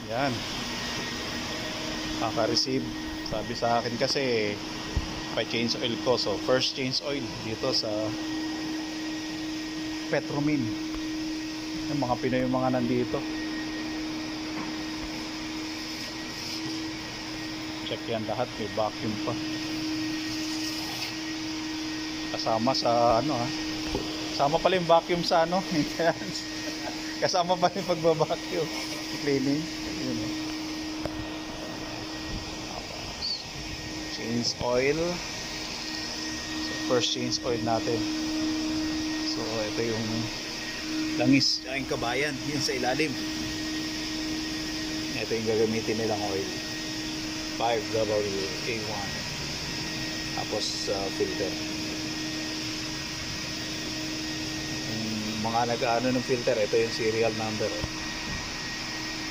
Yan. Kaka-receive. Sabi sa akin kasi pa-change oil ko. So first change oil dito sa Petromin. Yung mga Pinoy yung mga nandito. Check yan lahat. May vacuum pa. Kasama sa ano ha. Kasama pala yung vacuum sa ano. Kasama pa yung pagbabacuum. Cleaning. Yun, eh. Change oil. So first change oil natin. So ito yung langis ang kabayan. Yun sa ilalim. Ito yung gagamitin nilang oil. 5WA1. Tapos filter. Yung mga nag-ano ng filter, ito yung serial number.